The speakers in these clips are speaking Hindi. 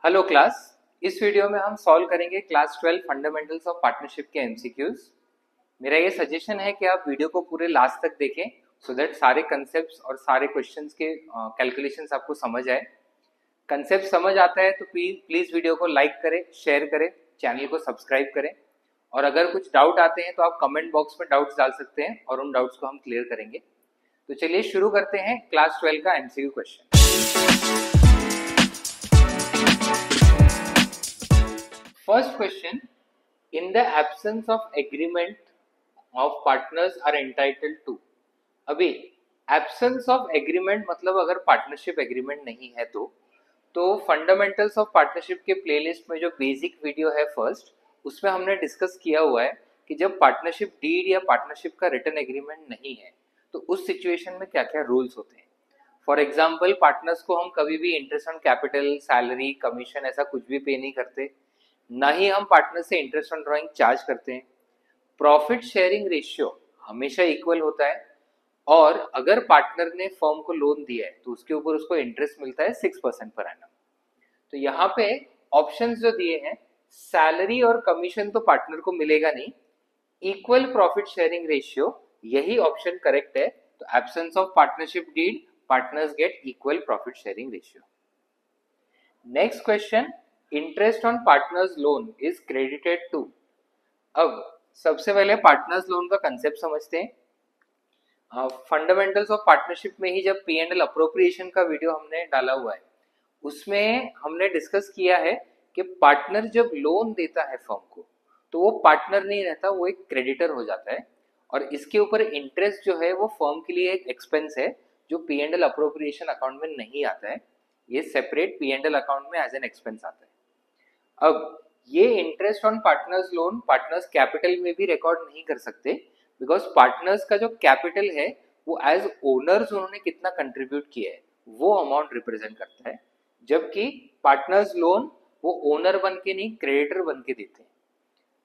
Hello class. इस वीडियो में हम सॉल्व करेंगे क्लास 12 फंडामेंटल्स ऑफ पार्टनरशिप के एमसीक्यूज। मेरा ये सजेशन है कि आप वीडियो को पूरे लास्ट तक देखें सो दैट सारे कंसेप्ट्स और सारे क्वेश्चंस के कैलकुलेशंस आपको समझ आए। कंसेप्ट समझ आता है तो प्लीज वीडियो को लाइक करें, शेयर करें, चैनल को सब्सक्राइब करें और अगर कुछ डाउट आते हैं तो आप कमेंट बॉक्स में डाउट्स डाल सकते हैं और उन डाउट्स को हम क्लियर करेंगे। तो चलिए शुरू करते हैं क्लास 12 का MCQ question. First question, in the absence of agreement of partners are entitled to। अभी absence of agreement मतलब अगर पार्टनरशिप एग्रीमेंट नहीं है तो फंडामेंटल्स ऑफ पार्टनरशिप के प्लेलिस्ट में जो बेसिक वीडियो है फर्स्ट, उसमें हमने डिस्कस किया हुआ है कि जब पार्टनरशिप डीड या पार्टनरशिप का रिटन एग्रीमेंट नहीं है तो उस सिचुएशन में क्या क्या रूल्स होते हैं। फॉर एग्जाम्पल, पार्टनर्स को हम कभी भी interest on capital, salary, commission ऐसा कुछ भी पे नहीं करते, ना ही हम पार्टनर से इंटरेस्ट ऑन ड्रॉइंग चार्ज करते हैं। प्रॉफिट शेयरिंग रेशियो हमेशा इक्वल होता है और अगर पार्टनर ने फर्म को लोन दिया है तो उसके ऊपर उसको इंटरेस्ट मिलता है 6% पर एनम। तो यहाँ पे ऑप्शंस जो दिए हैं, सैलरी और कमीशन तो पार्टनर को मिलेगा नहीं, इक्वल प्रॉफिट शेयरिंग रेशियो यही ऑप्शन करेक्ट है। तो absence of partnership deed, partners get equal profit sharing ratio. Next question, interest on partners loan is credited to. अब सबसे पहले पार्टनर्स लोन का कंसेप्ट समझते हैं। फंडामेंटल्स ऑफ पार्टनरशिप में ही जब P&L अप्रोप्रिएशन का वीडियो हमने डाला हुआ है उसमें हमने डिस्कस किया है कि पार्टनर जब लोन देता है फर्म को तो वो पार्टनर नहीं रहता, वो एक क्रेडिटर हो जाता है और इसके ऊपर इंटरेस्ट जो है वो फर्म के लिए एक एक्सपेंस है जो P&L अप्रोप्रिएशन अकाउंट में नहीं आता है, ये सेपरेट P&L अकाउंट में एज एन एक्सपेंस आता है। अब ये interest on partners loan partners capital में भी रिकॉर्ड नहीं कर सकते बिकॉज पार्टनर्स का जो कैपिटल है वो एज ओनर्स उन्होंने कितना कंट्रीब्यूट किया है वो अमाउंट रिप्रेजेंट करता है, जबकि पार्टनर्स लोन वो ओनर बन के नहीं क्रेडिटर बन के देते हैं।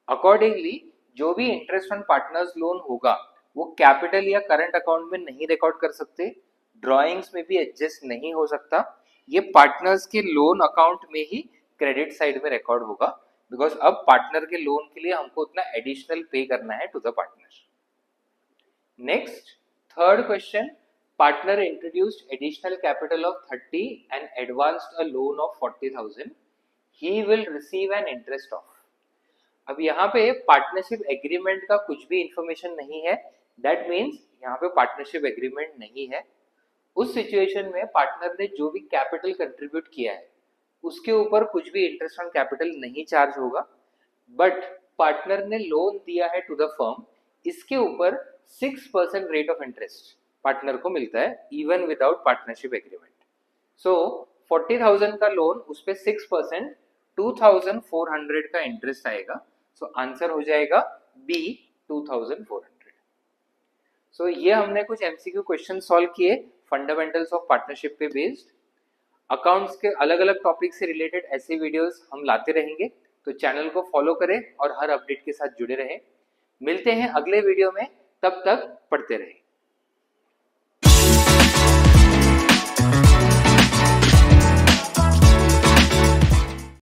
अकॉर्डिंगली जो भी इंटरेस्ट ऑन पार्टनर्स लोन होगा वो कैपिटल या करंट अकाउंट में नहीं रिकॉर्ड कर सकते, ड्रॉइंग्स में भी एडजस्ट नहीं हो सकता, ये पार्टनर्स के लोन अकाउंट में ही क्रेडिट साइड में रिकॉर्ड होगा बिकॉज अब पार्टनर के लोन के लिए हमको उतना एडिशनल पे करना है to the partner. Next, third question, partner introduced additional capital of 30 and advanced a loan of 40,000, he will receive an interest of. अब यहाँ पे पार्टनरशिप एग्रीमेंट का कुछ भी इंफॉर्मेशन नहीं है, दैट मीन्स यहाँ पे पार्टनरशिप एग्रीमेंट नहीं है। उस सिचुएशन में पार्टनर ने जो भी कैपिटल कंट्रीब्यूट किया है उसके ऊपर कुछ भी इंटरेस्ट ऑन कैपिटल नहीं चार्ज होगा, बट पार्टनर ने लोन दिया है टू द फर्म, इसके ऊपर 6% रेट ऑफ इंटरेस्ट पार्टनर को मिलता है इवन विदाउट पार्टनरशिप एग्रीमेंट। सो 40,000 का लोन, उस पे 6% 2,400 का इंटरेस्ट आएगा। सो आंसर हो जाएगा बी 2,400। सो ये हमने कुछ एमसीक्यू क्वेश्चन सॉल्व किए फंडामेंटल्स ऑफ पार्टनरशिप पे बेस्ड। अकाउंट्स के अलग अलग टॉपिक से रिलेटेड ऐसे वीडियोस हम लाते रहेंगे, तो चैनल को फॉलो करें और हर अपडेट के साथ जुड़े रहें। मिलते हैं अगले वीडियो में, तब तक पढ़ते रहें।